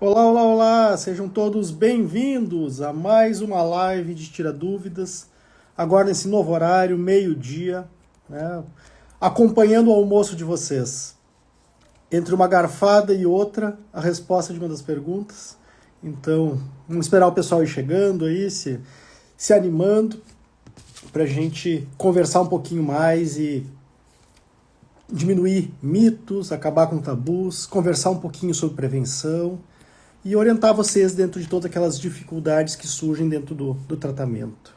Olá, olá, olá! Sejam todos bem-vindos a mais uma live de Tira Dúvidas, agora nesse novo horário, meio-dia, né? Acompanhando o almoço de vocês. Entre uma garfada e outra, a resposta de uma das perguntas. Então, vamos esperar o pessoal ir chegando aí, se animando, para a gente conversar um pouquinho mais e diminuir mitos, acabar com tabus, conversar um pouquinho sobre prevenção e orientar vocês dentro de todas aquelas dificuldades que surgem dentro do tratamento.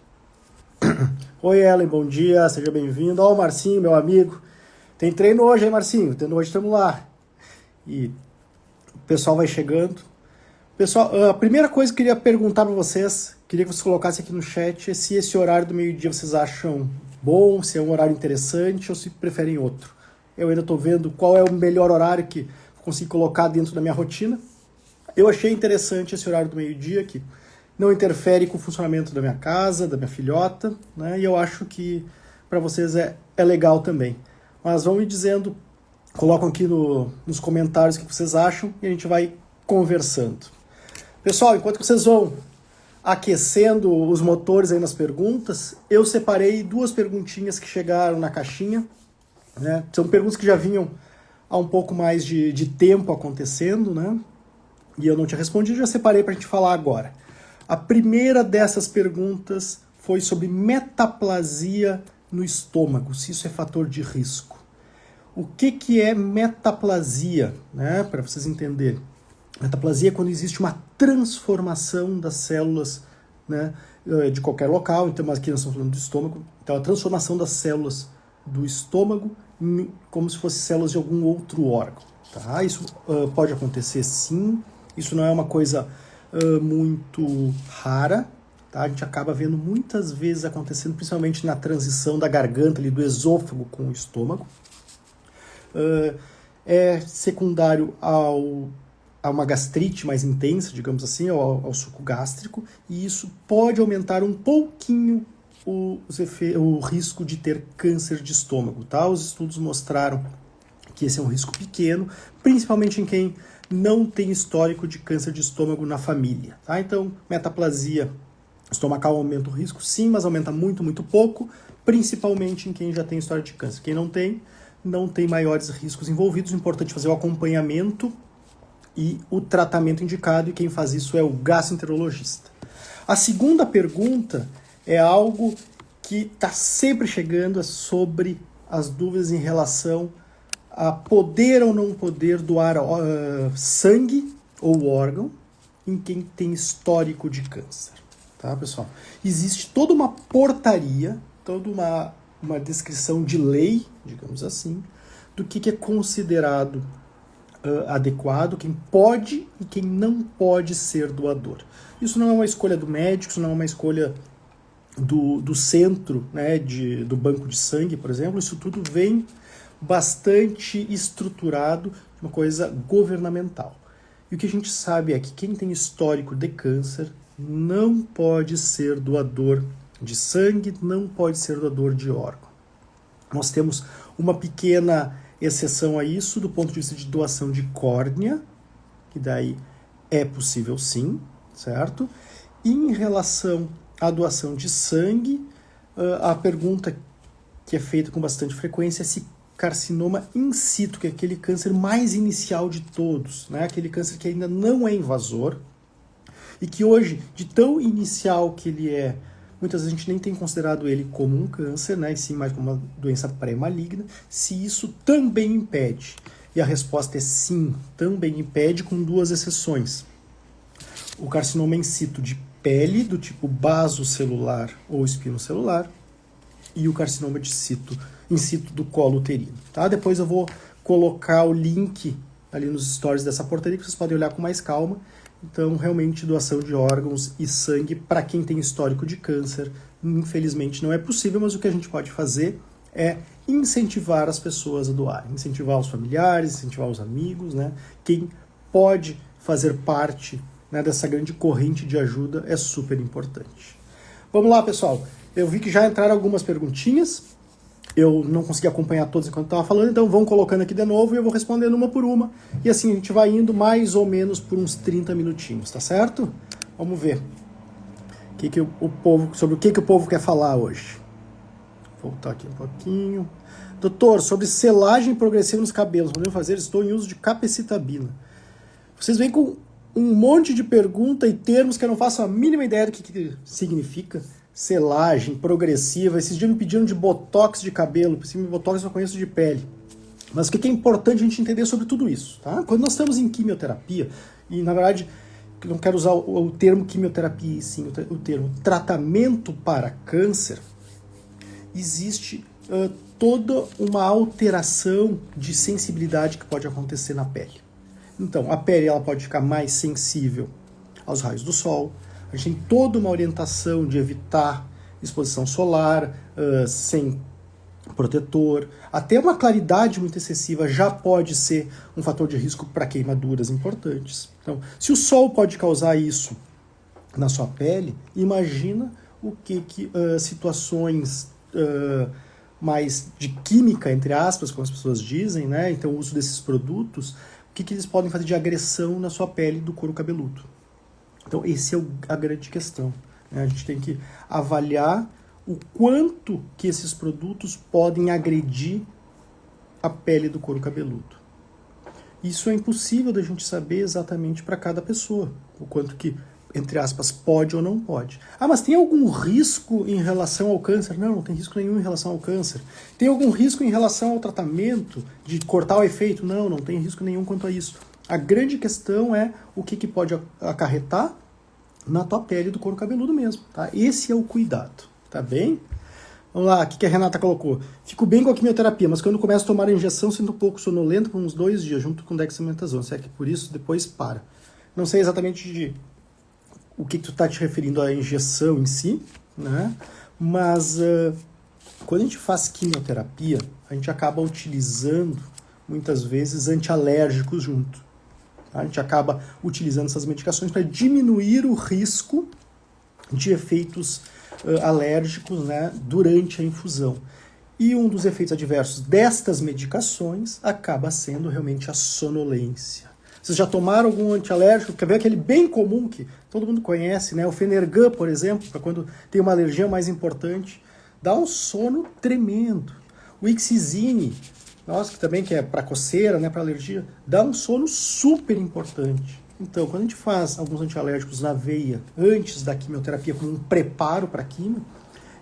Oi, Ellen, bom dia, seja bem-vindo. Ó, o Marcinho, meu amigo. Tem treino hoje, hein, Marcinho? Treino hoje, estamos lá. E o pessoal vai chegando. Pessoal, a primeira coisa que eu queria perguntar para vocês, queria que vocês colocassem aqui no chat, é se esse horário do meio-dia vocês acham bom, se é um horário interessante ou se preferem outro. Eu ainda estou vendo qual é o melhor horário que consigo colocar dentro da minha rotina. Eu achei interessante esse horário do meio-dia, que não interfere com o funcionamento da minha casa, da minha filhota, né? E eu acho que para vocês é legal também. Mas vão me dizendo, colocam aqui nos comentários o que vocês acham e a gente vai conversando. Pessoal, enquanto vocês vão aquecendo os motores aí nas perguntas, eu separei duas perguntinhas que chegaram na caixinha, né? São perguntas que já vinham há um pouco mais de tempo acontecendo, né? E eu não tinha respondido, já separei para a gente falar agora. A primeira dessas perguntas foi sobre metaplasia no estômago, se isso é fator de risco. O que é metaplasia, né? Para vocês entenderem. Metaplasia é quando existe uma transformação das células, né, de qualquer local, então aqui nós estamos falando do estômago, então a transformação das células do estômago como se fossem células de algum outro órgão. Tá? Isso pode acontecer sim, isso não é uma coisa muito rara, tá? A gente acaba vendo muitas vezes acontecendo, principalmente na transição da garganta, ali, do esôfago com o estômago. É secundário a uma gastrite mais intensa, digamos assim, ao suco gástrico, e isso pode aumentar um pouquinho o risco de ter câncer de estômago. Tá? Os estudos mostraram que esse é um risco pequeno, principalmente em quem não tem histórico de câncer de estômago na família. Tá? Então, metaplasia estomacal aumenta o risco, sim, mas aumenta muito, muito pouco, principalmente em quem já tem história de câncer. Quem não tem maiores riscos envolvidos. O importante é fazer o acompanhamento e o tratamento indicado, e quem faz isso é o gastroenterologista. A segunda pergunta é algo que está sempre chegando, é sobre as dúvidas em relação a poder ou não poder doar sangue ou órgão em quem tem histórico de câncer. Tá, pessoal? Existe toda uma portaria, toda uma descrição de lei, digamos assim, do que é considerado adequado, quem pode e quem não pode ser doador. Isso não é uma escolha do médico, isso não é uma escolha do centro, né, do banco de sangue, por exemplo. Isso tudo vem bastante estruturado, uma coisa governamental. E o que a gente sabe é que quem tem histórico de câncer não pode ser doador de sangue, não pode ser doador de órgão. Nós temos uma pequena exceção a isso do ponto de vista de doação de córnea, que daí é possível sim, certo? E em relação à doação de sangue, a pergunta que é feita com bastante frequência é se carcinoma in situ, que é aquele câncer mais inicial de todos, né? Aquele câncer que ainda não é invasor e que hoje, de tão inicial que ele é, muitas vezes a gente nem tem considerado ele como um câncer, né? E sim mais como uma doença pré-maligna, se isso também impede. E a resposta é sim, também impede, com duas exceções. O carcinoma in situ de pele, do tipo basocelular ou espinocelular, e o carcinoma in situ do colo uterino. Tá? Depois eu vou colocar o link ali nos stories dessa portaria, que vocês podem olhar com mais calma. Então, realmente, doação de órgãos e sangue para quem tem histórico de câncer, infelizmente, não é possível, mas o que a gente pode fazer é incentivar as pessoas a doarem, incentivar os familiares, incentivar os amigos, né? Quem pode fazer parte, né, dessa grande corrente de ajuda é super importante. Vamos lá, pessoal. Eu vi que já entraram algumas perguntinhas. eu não consegui acompanhar todos enquanto estava falando, então vão colocando aqui de novo e eu vou respondendo uma por uma. E assim a gente vai indo mais ou menos por uns 30 minutinhos, tá certo? Vamos ver sobre o que o povo quer falar hoje. Vou voltar aqui um pouquinho. Doutor, sobre selagem progressiva nos cabelos, podemos fazer? Estou em uso de capecitabina. Vocês vêm com um monte de pergunta e termos que eu não faço a mínima ideia do que significa. Selagem progressiva. Esses dias me pediram de botox de cabelo. Esse botox eu só conheço de pele. Mas o que é importante a gente entender sobre tudo isso? Tá? Quando nós estamos em quimioterapia, e na verdade eu não quero usar o termo quimioterapia, e sim o termo tratamento para câncer, existe toda uma alteração de sensibilidade que pode acontecer na pele. Então, a pele ela pode ficar mais sensível aos raios do sol. A gente tem toda uma orientação de evitar exposição solar, sem protetor. Até uma claridade muito excessiva já pode ser um fator de risco para queimaduras importantes. Então, se o sol pode causar isso na sua pele, imagina o que situações mais de química, entre aspas, como as pessoas dizem, né? Então o uso desses produtos, o que eles podem fazer de agressão na sua pele do couro cabeludo. Então esse é a grande questão, né? A gente tem que avaliar o quanto que esses produtos podem agredir a pele do couro cabeludo. Isso é impossível da gente saber exatamente para cada pessoa, o quanto que, entre aspas, pode ou não pode. Ah, mas tem algum risco em relação ao câncer? Não, não tem risco nenhum em relação ao câncer. Tem algum risco em relação ao tratamento, de cortar o efeito? Não, não tem risco nenhum quanto a isso. A grande questão é o que pode acarretar na tua pele do couro cabeludo mesmo, tá? Esse é o cuidado, tá bem? Vamos lá, o que a Renata colocou? Fico bem com a quimioterapia, mas quando começo a tomar a injeção, sinto um pouco sonolento por uns 2 dias, junto com dexametasona. Será que por isso depois para? Não sei exatamente o que tu está te referindo à injeção em si, né? Mas quando a gente faz quimioterapia, a gente acaba utilizando, muitas vezes, antialérgicos junto. Tá? A gente acaba utilizando essas medicações para diminuir o risco de efeitos alérgicos, né, durante a infusão. E um dos efeitos adversos destas medicações acaba sendo realmente a sonolência. Vocês já tomaram algum antialérgico? Quer ver aquele bem comum que todo mundo conhece, né? O Fenergan, por exemplo, para quando tem uma alergia mais importante, dá um sono tremendo. O Ixizine, nossa, que é para coceira, né, para alergia, dá um sono super importante. Então, quando a gente faz alguns antialérgicos na veia antes da quimioterapia, como um preparo para a quimio,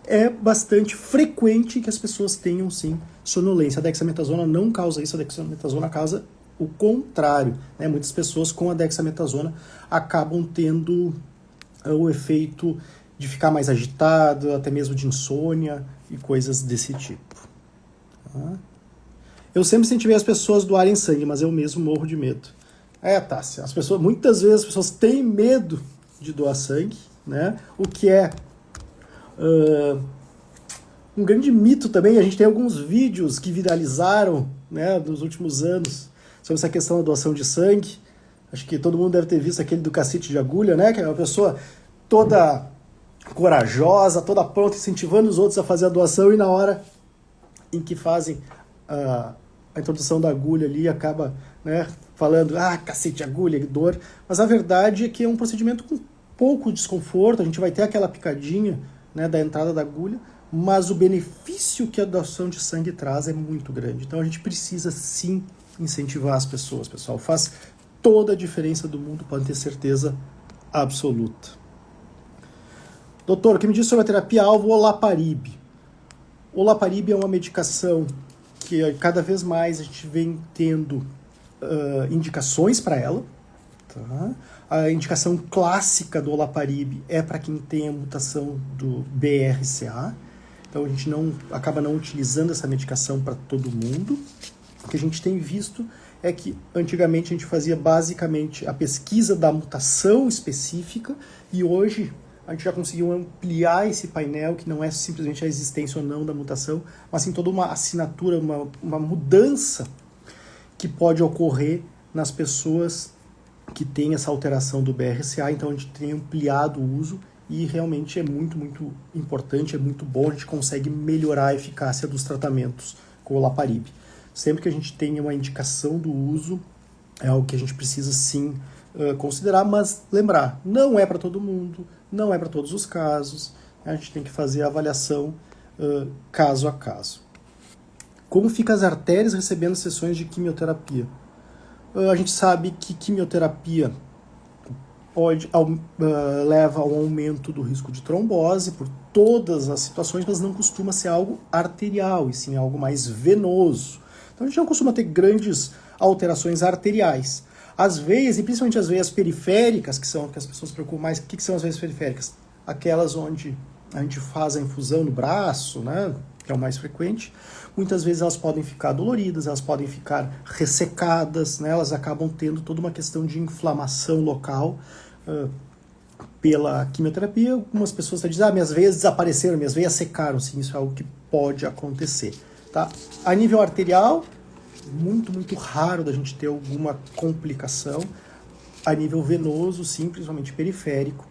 é bastante frequente que as pessoas tenham, sim, sonolência. A dexametasona não causa isso, a dexametasona causa o contrário, né? Muitas pessoas com a dexametasona acabam tendo o efeito de ficar mais agitado, até mesmo de insônia e coisas desse tipo. Tá? Eu sempre incentivei as pessoas a doarem sangue, mas eu mesmo morro de medo. Tássia, muitas vezes as pessoas têm medo de doar sangue, né? O que é um grande mito também. A gente tem alguns vídeos que viralizaram, né, nos últimos anos sobre essa questão da doação de sangue. Acho que todo mundo deve ter visto aquele do cacete de agulha, né? Que é uma pessoa toda corajosa, toda pronta, incentivando os outros a fazer a doação, e na hora em que fazem a introdução da agulha ali, acaba, né, falando, cacete de agulha, que dor. Mas a verdade é que é um procedimento com pouco desconforto, a gente vai ter aquela picadinha, né, da entrada da agulha, mas o benefício que a doação de sangue traz é muito grande. Então a gente precisa sim incentivar as pessoas, pessoal. Faz toda a diferença do mundo, podem ter certeza absoluta. Doutor, o que me diz sobre a terapia-alvo Olaparib? Olaparib é uma medicação que cada vez mais a gente vem tendo indicações para ela. Tá? A indicação clássica do Olaparib é para quem tem a mutação do BRCA. Então a gente acaba não utilizando essa medicação para todo mundo. O que a gente tem visto é que antigamente a gente fazia basicamente a pesquisa da mutação específica, e hoje a gente já conseguiu ampliar esse painel, que não é simplesmente a existência ou não da mutação, mas sim toda uma assinatura, uma mudança que pode ocorrer nas pessoas que têm essa alteração do BRCA. Então a gente tem ampliado o uso e realmente é muito, muito importante, é muito bom, a gente consegue melhorar a eficácia dos tratamentos com o olaparib. Sempre que a gente tenha uma indicação do uso, é algo que a gente precisa sim considerar, mas lembrar, não é para todo mundo, não é para todos os casos, a gente tem que fazer a avaliação caso a caso. Como ficam as artérias recebendo sessões de quimioterapia? A gente sabe que quimioterapia leva ao aumento do risco de trombose por todas as situações, mas não costuma ser algo arterial, e sim algo mais venoso. Então a gente não costuma ter grandes alterações arteriais. As veias, e principalmente as veias periféricas, que são que as pessoas se preocupam mais, o que são as veias periféricas? Aquelas onde a gente faz a infusão no braço, né, que é o mais frequente. Muitas vezes elas podem ficar doloridas, elas podem ficar ressecadas, né, elas acabam tendo toda uma questão de inflamação local pela quimioterapia. Algumas pessoas dizem, minhas veias desapareceram, minhas veias secaram. Sim, isso é algo que pode acontecer. Tá? A nível arterial, muito, muito raro da gente ter alguma complicação. A nível venoso, sim, principalmente periférico,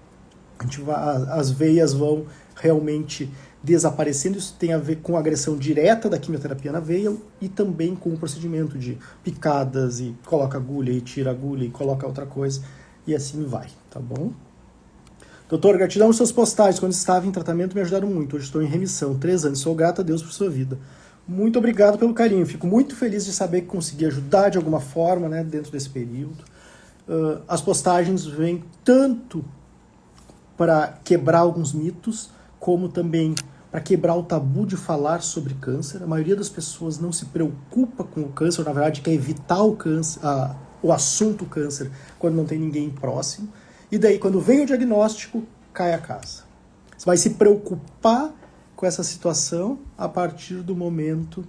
as veias vão realmente desaparecendo. Isso tem a ver com a agressão direta da quimioterapia na veia e também com o procedimento de picadas e coloca agulha e tira agulha e coloca outra coisa e assim vai, tá bom? Doutor, gratidão pelas suas postagens. Quando estava em tratamento me ajudaram muito. Hoje estou em remissão, 3 anos. Sou grato a Deus por sua vida. Muito obrigado pelo carinho. Fico muito feliz de saber que consegui ajudar de alguma forma, né, dentro desse período. As postagens vêm tanto para quebrar alguns mitos, como também para quebrar o tabu de falar sobre câncer. A maioria das pessoas não se preocupa com o câncer, na verdade quer evitar o câncer, o assunto câncer, quando não tem ninguém próximo. E daí, quando vem o diagnóstico, cai a casa. Você vai se preocupar com essa situação a partir do momento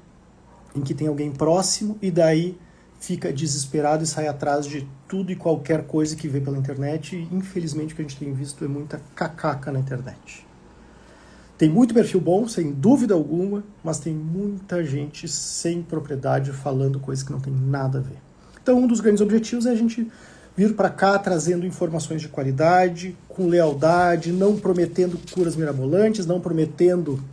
em que tem alguém próximo e daí fica desesperado e sai atrás de tudo e qualquer coisa que vê pela internet. E, infelizmente, o que a gente tem visto é muita cacaca na internet. Tem muito perfil bom, sem dúvida alguma, mas tem muita gente sem propriedade falando coisas que não tem nada a ver. Então, um dos grandes objetivos é a gente vir para cá trazendo informações de qualidade, com lealdade, não prometendo curas mirabolantes, não prometendo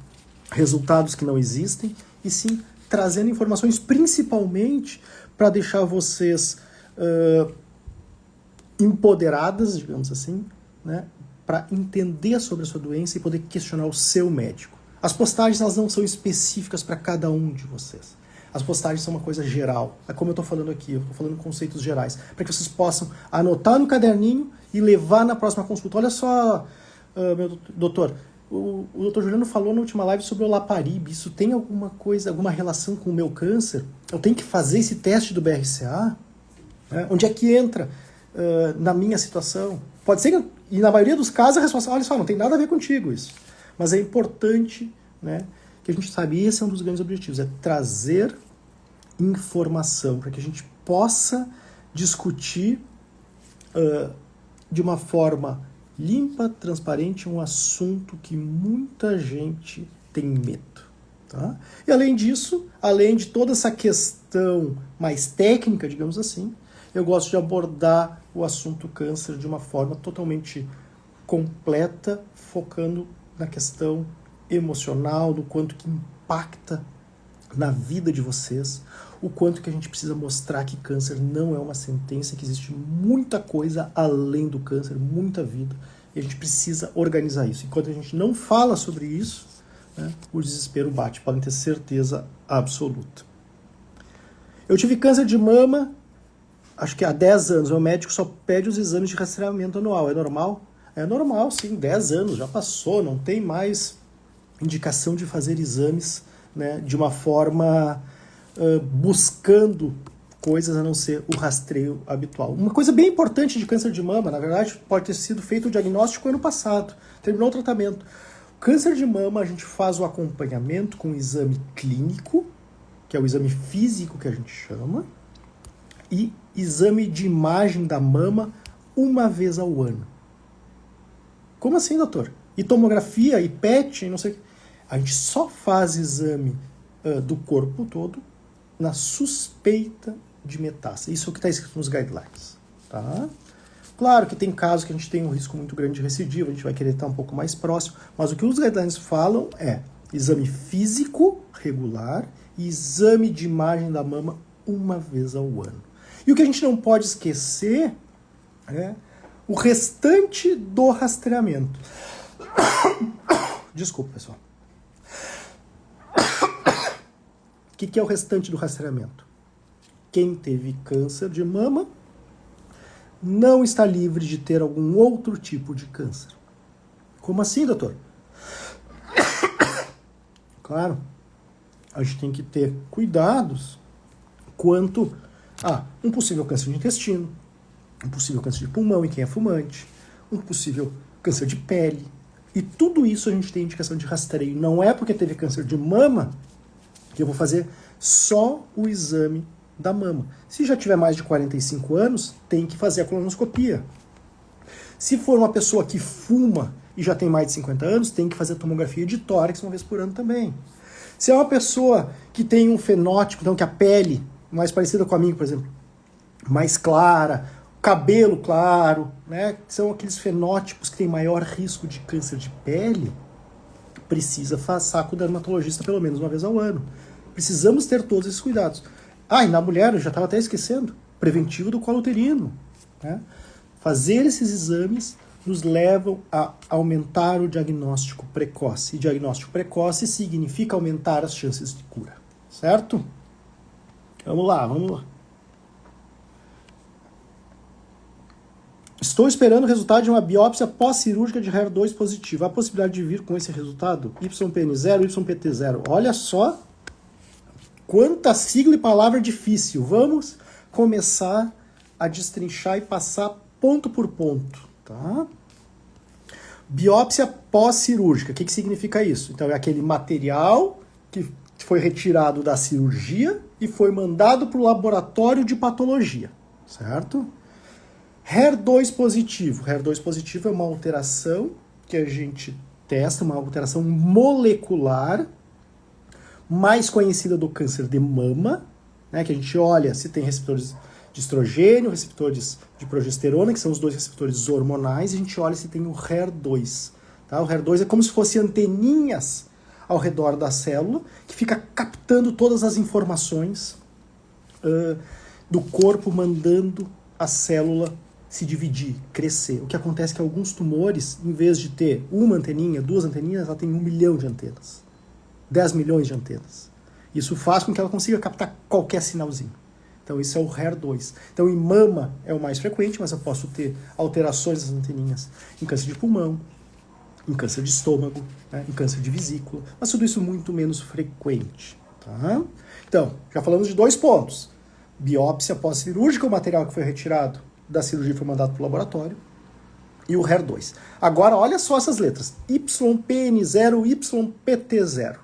resultados que não existem, e sim trazendo informações principalmente para deixar vocês empoderadas, digamos assim, né, para entender sobre a sua doença e poder questionar o seu médico. As postagens elas não são específicas para cada um de vocês. As postagens são uma coisa geral. É como eu estou falando aqui, eu estou falando conceitos gerais, para que vocês possam anotar no caderninho e levar na próxima consulta. Olha só, meu doutor, o doutor Juliano falou na última live sobre o olaparib. Isso tem alguma coisa, alguma relação com o meu câncer? Eu tenho que fazer esse teste do BRCA? Né? Onde é que entra na minha situação? Pode ser que, e na maioria dos casos, a resposta, olha só, não tem nada a ver contigo isso. Mas é importante, né, que a gente saiba, e esse é um dos grandes objetivos, é trazer informação para que a gente possa discutir de uma forma limpa, transparente, um assunto que muita gente tem medo. Tá? E além disso, além de toda essa questão mais técnica, digamos assim, eu gosto de abordar o assunto câncer de uma forma totalmente completa, focando na questão emocional, no quanto que impacta na vida de vocês, o quanto que a gente precisa mostrar que câncer não é uma sentença, que existe muita coisa além do câncer, muita vida, e a gente precisa organizar isso. Enquanto a gente não fala sobre isso, né, o desespero bate, podem ter certeza absoluta. Eu tive câncer de mama, acho que há 10 anos, o médico só pede os exames de rastreamento anual, é normal? É normal, sim, 10 anos, já passou, não tem mais indicação de fazer exames, né, de uma forma buscando coisas a não ser o rastreio habitual. Uma coisa bem importante de câncer de mama, na verdade, pode ter sido feito o diagnóstico ano passado, terminou o tratamento. Câncer de mama, a gente faz o acompanhamento com o exame clínico, que é o exame físico que a gente chama, e exame de imagem da mama uma vez ao ano. Como assim, doutor? E tomografia, e PET, e não sei o que. A gente só faz exame do corpo todo na suspeita de metástase. Isso é o que está escrito nos guidelines. Tá? Claro que tem casos que a gente tem um risco muito grande de recidiva, a gente vai querer estar um pouco mais próximo, mas o que os guidelines falam é exame físico regular e exame de imagem da mama uma vez ao ano. E o que a gente não pode esquecer é o restante do rastreamento. Desculpa, pessoal. O que é o restante do rastreamento? Quem teve câncer de mama não está livre de ter algum outro tipo de câncer. Como assim, doutor? Claro, a gente tem que ter cuidados quanto a um possível câncer de intestino, um possível câncer de pulmão em quem é fumante, um possível câncer de pele. E tudo isso a gente tem indicação de rastreio. Não é porque teve câncer de mama que eu vou fazer só o exame da mama. Se já tiver mais de 45 anos, tem que fazer a colonoscopia. Se for uma pessoa que fuma e já tem mais de 50 anos, tem que fazer a tomografia de tórax uma vez por ano também. Se é uma pessoa que tem um fenótipo, então que a pele mais parecida com a minha, por exemplo, mais clara, cabelo claro, né, são aqueles fenótipos que têm maior risco de câncer de pele, precisa passar com o dermatologista pelo menos uma vez ao ano. Precisamos ter todos esses cuidados. E na mulher, eu já estava até esquecendo, preventivo do colo uterino. Né? Fazer esses exames nos levam a aumentar o diagnóstico precoce. E diagnóstico precoce significa aumentar as chances de cura. Certo? Vamos lá. Estou esperando o resultado de uma biópsia pós-cirúrgica de HER2 positivo. Há a possibilidade de vir com esse resultado? YPN0, YPT0. Olha só quanta sigla e palavra difícil. Vamos começar a destrinchar e passar ponto por ponto. Tá? Biópsia pós-cirúrgica. O que significa isso? Então é aquele material que foi retirado da cirurgia e foi mandado para o laboratório de patologia. Certo? HER2 positivo. HER2 positivo é uma alteração que a gente testa, uma alteração molecular, mais conhecida do câncer de mama, né, que a gente olha se tem receptores de estrogênio, receptores de progesterona, que são os dois receptores hormonais, e a gente olha se tem o HER2. Tá? O HER2 é como se fossem anteninhas ao redor da célula, que fica captando todas as informações do corpo, mandando a célula se dividir, crescer. O que acontece é que alguns tumores, em vez de ter uma anteninha, duas anteninhas, ela tem 1 milhão de antenas. 10 milhões de antenas. Isso faz com que ela consiga captar qualquer sinalzinho. Então isso é o HER2. Então em mama é o mais frequente, mas eu posso ter alterações das anteninhas em câncer de pulmão, em câncer de estômago, né, em câncer de vesícula, mas tudo isso muito menos frequente. Tá? Então, já falamos de 2 pontos. Biópsia pós-cirúrgica, o material que foi retirado da cirurgia foi mandado para o laboratório, e o HER2. Agora, olha só essas letras. YPN0, YPT0.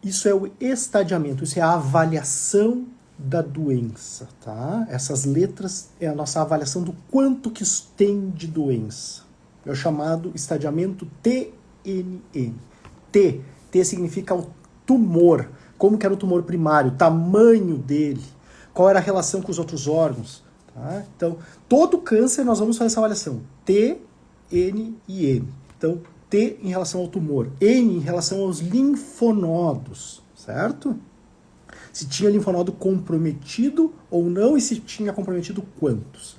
Isso é o estadiamento, isso é a avaliação da doença, tá? Essas letras é a nossa avaliação do quanto que isso tem de doença. É o chamado estadiamento TNM. T significa o tumor. Como que era o tumor primário, tamanho dele, qual era a relação com os outros órgãos. Tá? Então, todo câncer nós vamos fazer essa avaliação. T, N e M. Então, T em relação ao tumor, N em relação aos linfonodos, certo? Se tinha linfonodo comprometido ou não e se tinha comprometido quantos.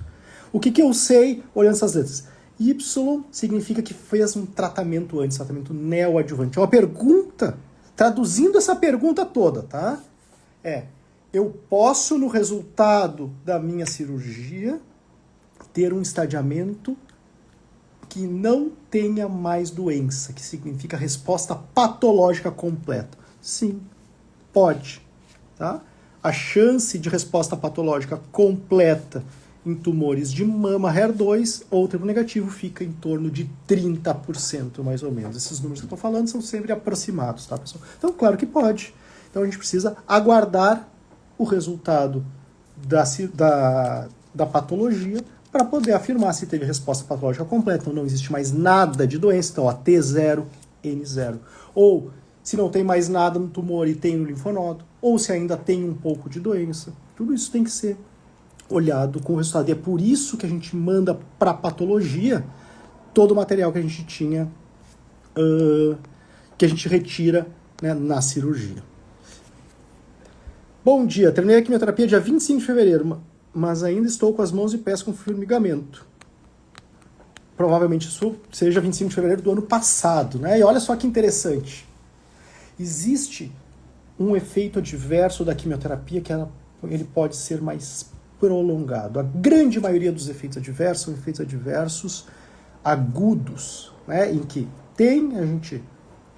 O que eu sei olhando essas letras? Y significa que fez um tratamento antes, tratamento neoadjuvante. É uma pergunta, traduzindo essa pergunta toda, tá? Eu posso, no resultado da minha cirurgia, ter um estadiamento que não tenha mais doença, que significa resposta patológica completa. Sim, pode. Tá? A chance de resposta patológica completa em tumores de mama HER2 ou triple negativo fica em torno de 30%, mais ou menos. Esses números que eu estou falando são sempre aproximados, tá, pessoal? Então, claro que pode. Então, a gente precisa aguardar o resultado da patologia para poder afirmar se teve resposta patológica completa ou não existe mais nada de doença, então T0, N0. Ou se não tem mais nada no tumor e tem no linfonodo, ou se ainda tem um pouco de doença. Tudo isso tem que ser olhado com o resultado. E é por isso que a gente manda para patologia todo o material que a gente tinha, que a gente retira, né, na cirurgia. Bom dia, terminei a quimioterapia dia 25 de fevereiro, mas ainda estou com as mãos e pés com formigamento. Provavelmente isso seja 25 de fevereiro do ano passado, né? E olha só que interessante. Existe um efeito adverso da quimioterapia que ele pode ser mais prolongado. A grande maioria dos efeitos adversos são efeitos adversos agudos, né? Em que a gente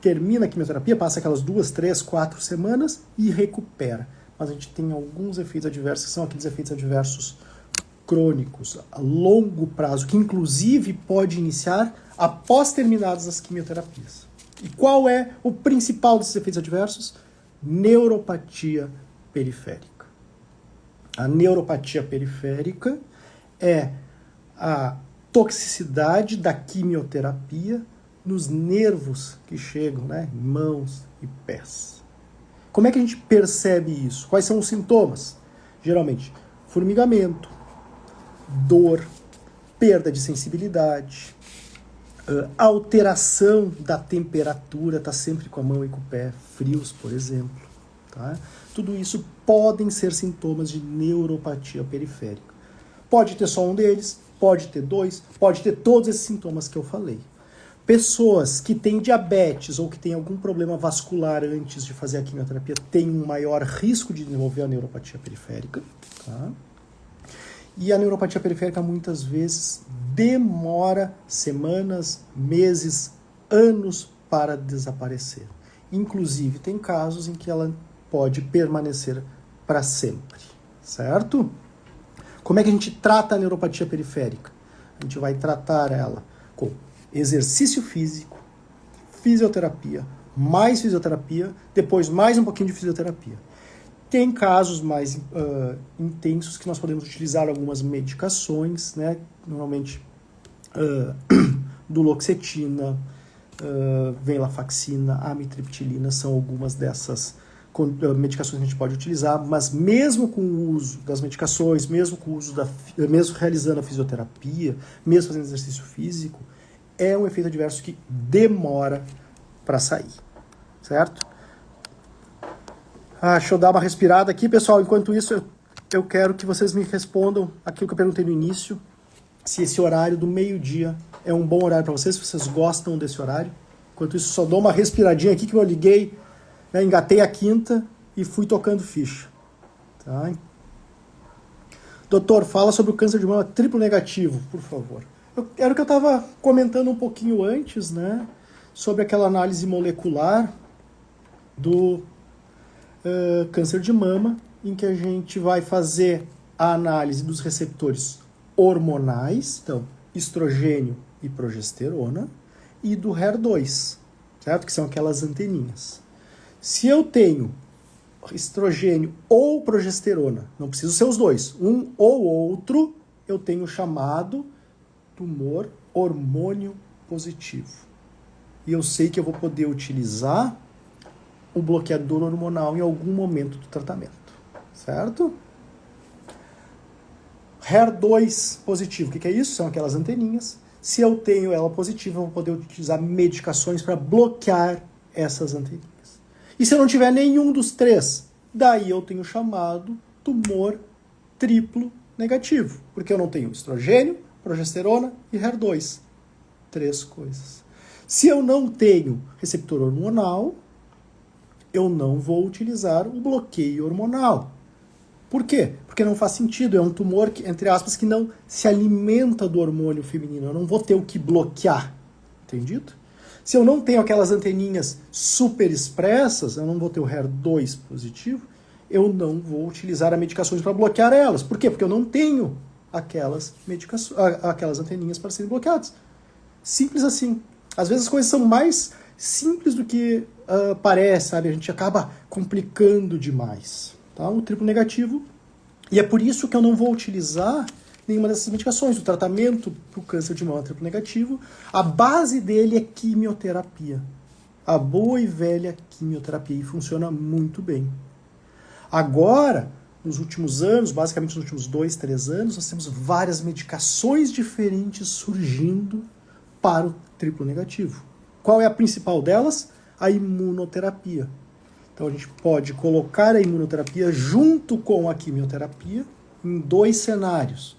termina a quimioterapia, passa aquelas 2, 3, 4 semanas e recupera. Mas a gente tem alguns efeitos adversos que são aqueles efeitos adversos crônicos, a longo prazo, que inclusive pode iniciar após terminadas as quimioterapias. E qual é o principal desses efeitos adversos? Neuropatia periférica. A neuropatia periférica é a toxicidade da quimioterapia nos nervos que chegam, né, em mãos e pés. Como é que a gente percebe isso? Quais são os sintomas? Geralmente, formigamento, dor, perda de sensibilidade, alteração da temperatura, tá sempre com a mão e com o pé frios, por exemplo. Tá? Tudo isso podem ser sintomas de neuropatia periférica. Pode ter só um deles, pode ter dois, pode ter todos esses sintomas que eu falei. Pessoas que têm diabetes ou que têm algum problema vascular antes de fazer a quimioterapia têm um maior risco de desenvolver a neuropatia periférica. Tá? E a neuropatia periférica muitas vezes demora semanas, meses, anos para desaparecer. Inclusive, tem casos em que ela pode permanecer para sempre, certo? Como é que a gente trata a neuropatia periférica? A gente vai tratar ela com exercício físico, fisioterapia, mais fisioterapia, depois mais um pouquinho de fisioterapia. Tem casos mais intensos que nós podemos utilizar algumas medicações, né? Normalmente duloxetina, venlafaxina, amitriptilina são algumas dessas medicações que a gente pode utilizar, mas mesmo com o uso das medicações, mesmo com o uso mesmo realizando a fisioterapia, mesmo fazendo exercício físico, é um efeito adverso que demora para sair, certo? Deixa eu dar uma respirada aqui, pessoal. Enquanto isso, eu quero que vocês me respondam aquilo que eu perguntei no início, se esse horário do meio-dia é um bom horário para vocês, se vocês gostam desse horário. Enquanto isso, só dou uma respiradinha aqui que eu liguei, né, engatei a quinta e fui tocando ficha. Tá? Doutor, fala sobre o câncer de mama triplo negativo, por favor. Era o que eu estava comentando um pouquinho antes, né, sobre aquela análise molecular do câncer de mama, em que a gente vai fazer a análise dos receptores hormonais, então estrogênio e progesterona, e do HER2, certo? Que são aquelas anteninhas. Se eu tenho estrogênio ou progesterona, não preciso ser os dois, um ou outro, eu tenho o chamado tumor hormônio positivo. E eu sei que eu vou poder utilizar o bloqueador hormonal em algum momento do tratamento, certo? HER2 positivo, o que é isso? São aquelas anteninhas. Se eu tenho ela positiva, eu vou poder utilizar medicações para bloquear essas anteninhas. E se eu não tiver nenhum dos três, daí eu tenho o chamado tumor triplo negativo, porque eu não tenho estrogênio, progesterona e HER2. 3 coisas. Se eu não tenho receptor hormonal, eu não vou utilizar o bloqueio hormonal. Por quê? Porque não faz sentido. É um tumor, que, entre aspas, que não se alimenta do hormônio feminino. Eu não vou ter o que bloquear. Entendido? Se eu não tenho aquelas anteninhas super expressas, eu não vou ter o HER2 positivo, eu não vou utilizar as medicações para bloquear elas. Por quê? Porque eu não tenho aquelas anteninhas para serem bloqueadas. Simples assim. Às vezes as coisas são mais simples do que parece, sabe? A gente acaba complicando demais. Tá? O triplo negativo. E é por isso que eu não vou utilizar nenhuma dessas medicações. O tratamento para o câncer de mama triplo negativo, a base dele é quimioterapia. A boa e velha quimioterapia. E funciona muito bem. Agora, nos últimos anos, basicamente nos últimos 2, 3 anos, nós temos várias medicações diferentes surgindo para o triplo negativo. Qual é a principal delas? A imunoterapia. Então a gente pode colocar a imunoterapia junto com a quimioterapia em 2 cenários.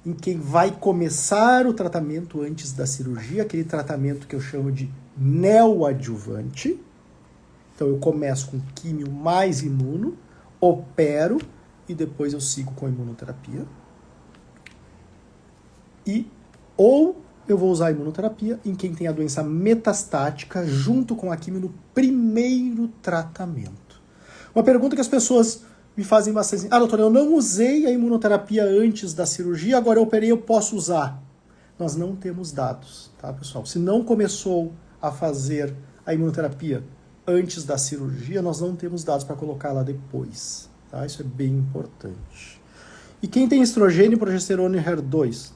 Em quem vai começar o tratamento antes da cirurgia, aquele tratamento que eu chamo de neoadjuvante. Então eu começo com químio mais imuno, opero e depois eu sigo com a imunoterapia. Ou eu vou usar a imunoterapia em quem tem a doença metastática junto com a quimio no primeiro tratamento. Uma pergunta que as pessoas me fazem bastante assim: doutor, eu não usei a imunoterapia antes da cirurgia, agora eu operei, eu posso usar? Nós não temos dados, tá, pessoal? Se não começou a fazer a imunoterapia antes da cirurgia, nós não temos dados para colocar lá depois, tá? Isso é bem importante. E quem tem estrogênio, progesterona e HER2?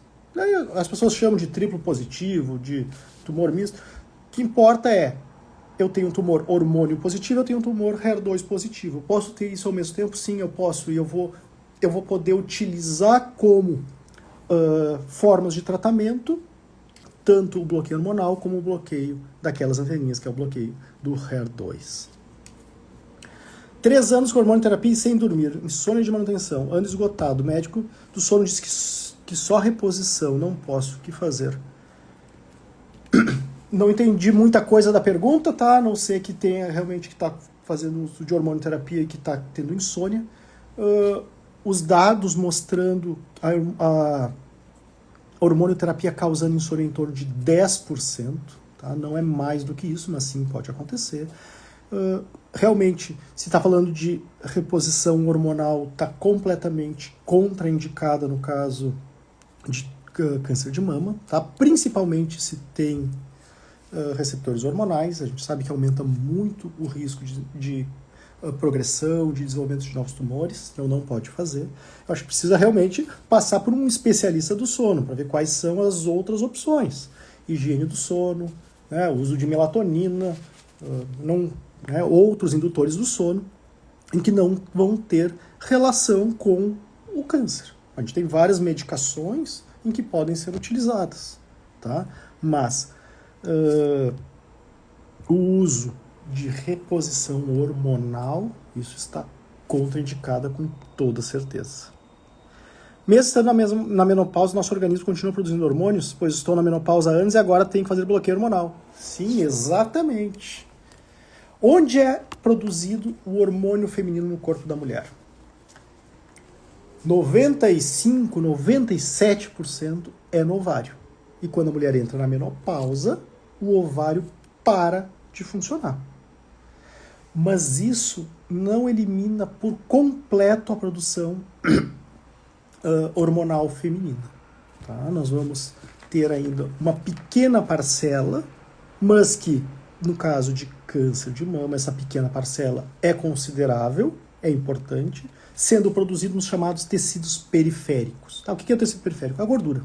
As pessoas chamam de triplo positivo, de tumor misto. O que importa é, eu tenho um tumor hormônio positivo, eu tenho um tumor HER2 positivo. Eu posso ter isso ao mesmo tempo? Sim, eu posso. E eu vou poder utilizar como formas de tratamento tanto o bloqueio hormonal como o bloqueio daquelas anteninhas, que é o bloqueio do HER2. 3 anos com hormonioterapia e sem dormir, insônia de manutenção, ano esgotado, médico do sono diz que só reposição, não posso, o que fazer? Não entendi muita coisa da pergunta, tá? A não ser que tenha realmente que está fazendo uso de hormonioterapia e que está tendo insônia. Os dados mostrando a hormonioterapia causando insônia em torno de 10%, tá? Não é mais do que isso, mas sim pode acontecer. Realmente, se está falando de reposição hormonal, está completamente contraindicada no caso de câncer de mama, tá? Principalmente se tem receptores hormonais. A gente sabe que aumenta muito o risco de progressão, de desenvolvimento de novos tumores, então não pode fazer. Eu acho que precisa realmente passar por um especialista do sono para ver quais são as outras opções. Higiene do sono, né, uso de melatonina, outros indutores do sono, em que não vão ter relação com o câncer. A gente tem várias medicações em que podem ser utilizadas, tá? Mas o uso de reposição hormonal, isso está contraindicada com toda certeza. Mesmo estando na menopausa, nosso organismo continua produzindo hormônios, pois estou na menopausa há anos e agora tenho que fazer bloqueio hormonal. Sim, exatamente. Onde é produzido o hormônio feminino no corpo da mulher? 95, 97% é no ovário. E quando a mulher entra na menopausa, o ovário para de funcionar. Mas isso não elimina por completo a produção hormonal feminina. Tá? Nós vamos ter ainda uma pequena parcela, mas que, no caso de câncer de mama, essa pequena parcela é considerável, é importante, sendo produzido nos chamados tecidos periféricos. Tá? O que é o tecido periférico? A gordura.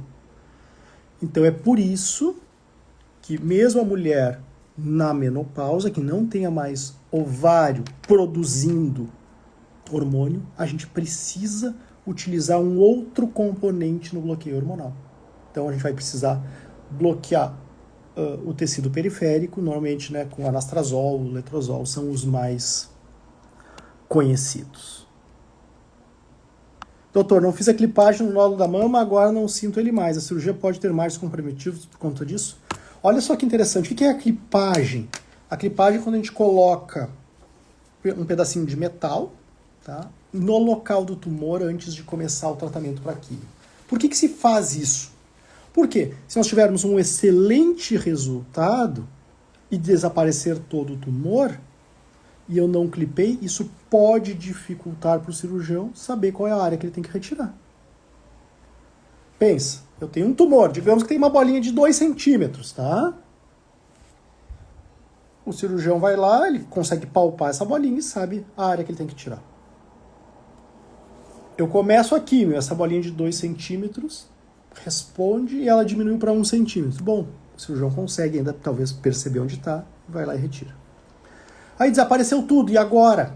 Então é por isso que mesmo a mulher na menopausa, que não tenha mais ovário produzindo hormônio, a gente precisa utilizar um outro componente no bloqueio hormonal. Então a gente vai precisar bloquear o tecido periférico, normalmente, né, com anastrozol, letrozol, são os mais conhecidos. Doutor, não fiz a clipagem no nódulo da mama, agora não sinto ele mais. A cirurgia pode ter mais comprometidos por conta disso? Olha só que interessante. O que é a clipagem? A clipagem é quando a gente coloca um pedacinho de metal, tá, no local do tumor antes de começar o tratamento para quimio. Por que se faz isso? Porque se nós tivermos um excelente resultado e desaparecer todo o tumor, e eu não clipei, isso pode dificultar para o cirurgião saber qual é a área que ele tem que retirar. Pensa, eu tenho um tumor, digamos que tem uma bolinha de 2 centímetros, tá? O cirurgião vai lá, ele consegue palpar essa bolinha e sabe a área que ele tem que tirar. Eu começo a quimio, essa bolinha de 2 centímetros responde e ela diminuiu para 1 centímetro. Bom, o cirurgião consegue ainda talvez perceber onde está, vai lá e retira. Aí desapareceu tudo, e agora?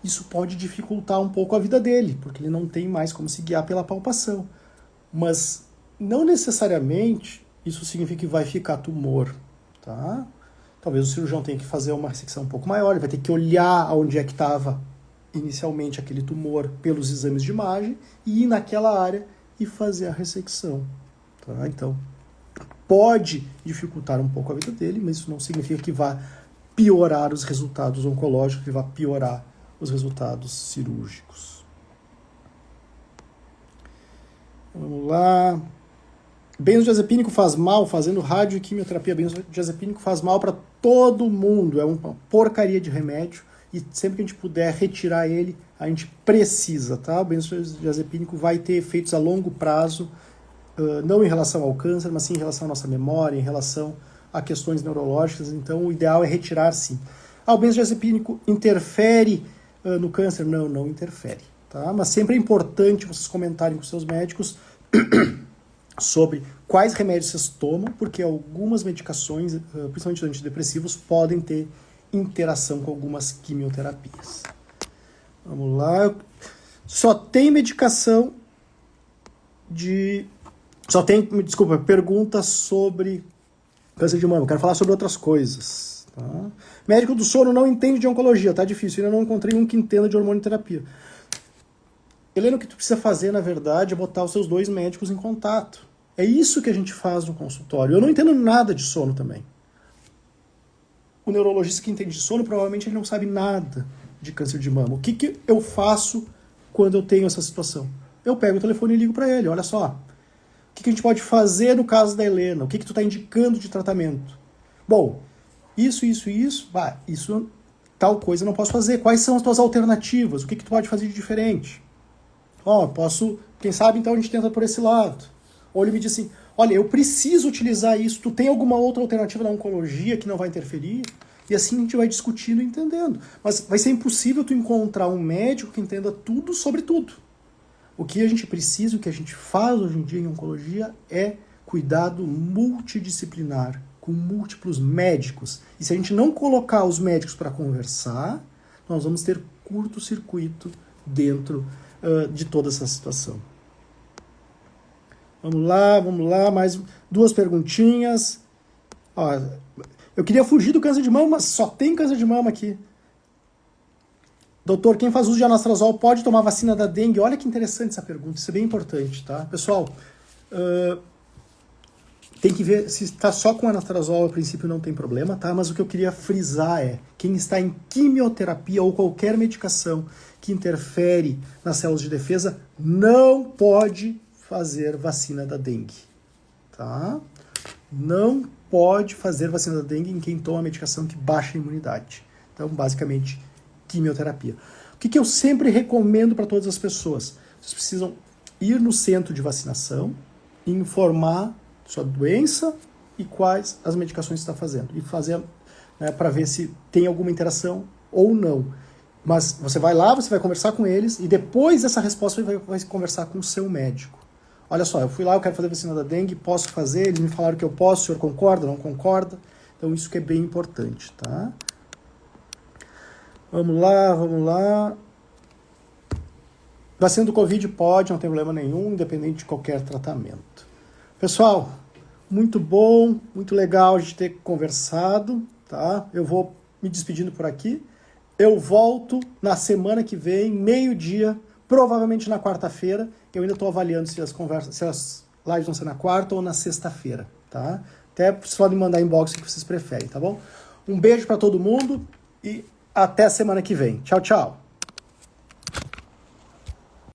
isso pode dificultar um pouco a vida dele, porque ele não tem mais como se guiar pela palpação. Mas não necessariamente isso significa que vai ficar tumor, tá? Talvez o cirurgião tenha que fazer uma ressecção um pouco maior, ele vai ter que olhar onde é que estava inicialmente aquele tumor pelos exames de imagem e ir naquela área e fazer a ressecção, tá? Então, pode dificultar um pouco a vida dele, mas isso não significa que vá piorar os resultados oncológicos, que vá piorar os resultados cirúrgicos. Vamos lá. Benzodiazepínico faz mal, fazendo rádio e quimioterapia. Benzodiazepínico faz mal para todo mundo, é uma porcaria de remédio e sempre que a gente puder retirar ele, a gente precisa, tá? O benzodiazepínico vai ter efeitos a longo prazo, não em relação ao câncer, mas sim em relação à nossa memória, em relação a questões neurológicas, então o ideal é retirar sim. O benzodiazepínico interfere no câncer? Não, não interfere, tá? Mas sempre é importante vocês comentarem com seus médicos sobre quais remédios vocês tomam, porque algumas medicações, principalmente antidepressivos, podem ter interação com algumas quimioterapias. Vamos lá. Só tem medicação de... perguntas sobre câncer de mama. Quero falar sobre outras coisas. Tá? Médico do sono não entende de oncologia, tá difícil. Ainda não encontrei um que entenda de hormonioterapia. Helena, o que tu precisa fazer, na verdade, é botar os seus dois médicos em contato. É isso que a gente faz no consultório. Eu não entendo nada de sono também. O neurologista que entende de sono, provavelmente ele não sabe nada de câncer de mama. O que eu faço quando eu tenho essa situação? Eu pego o telefone e ligo para ele. Olha só, o que a gente pode fazer no caso da Helena? O que tu está indicando de tratamento? Bom, isso, tal coisa eu não posso fazer. Quais são as tuas alternativas? O que tu pode fazer de diferente? Posso, quem sabe então a gente tenta por esse lado. Ou ele me diz assim, olha, eu preciso utilizar isso, tu tem alguma outra alternativa na oncologia que não vai interferir? E assim a gente vai discutindo e entendendo. Mas vai ser impossível tu encontrar um médico que entenda tudo sobre tudo. O que a gente precisa, o que a gente faz hoje em dia em oncologia é cuidado multidisciplinar, com múltiplos médicos. E se a gente não colocar os médicos para conversar, nós vamos ter curto-circuito dentro de toda essa situação. Vamos lá, mais duas perguntinhas. Eu queria fugir do câncer de mama, mas só tem câncer de mama aqui. Doutor, quem faz uso de anastrozol pode tomar vacina da dengue? Olha que interessante essa pergunta, isso é bem importante, tá? Pessoal, tem que ver, se está só com anastrozol, a princípio não tem problema, tá? Mas o que eu queria frisar é, quem está em quimioterapia ou qualquer medicação que interfere nas células de defesa, não pode fazer vacina da dengue, tá? Não pode fazer vacina da dengue em quem toma medicação que baixa a imunidade. Então, basicamente, quimioterapia. O que eu sempre recomendo para todas as pessoas? Vocês precisam ir no centro de vacinação e informar sua doença e quais as medicações que está fazendo. E fazer, para ver se tem alguma interação ou não. Mas você vai lá, você vai conversar com eles e depois dessa resposta você vai conversar com o seu médico. Olha só, eu fui lá, eu quero fazer vacina da dengue, posso fazer? Eles me falaram que eu posso, o senhor concorda, não concorda? Então isso que é bem importante, tá? Vamos lá. Vacina do Covid pode, não tem problema nenhum, independente de qualquer tratamento. Pessoal, muito bom, muito legal a gente ter conversado, tá? Eu vou me despedindo por aqui. Eu volto na semana que vem, meio-dia, provavelmente na quarta-feira. Eu ainda estou avaliando se as lives vão ser na quarta ou na sexta-feira, tá? Até vocês podem mandar inbox o que vocês preferem, tá bom? Um beijo para todo mundo e até a semana que vem. Tchau, tchau!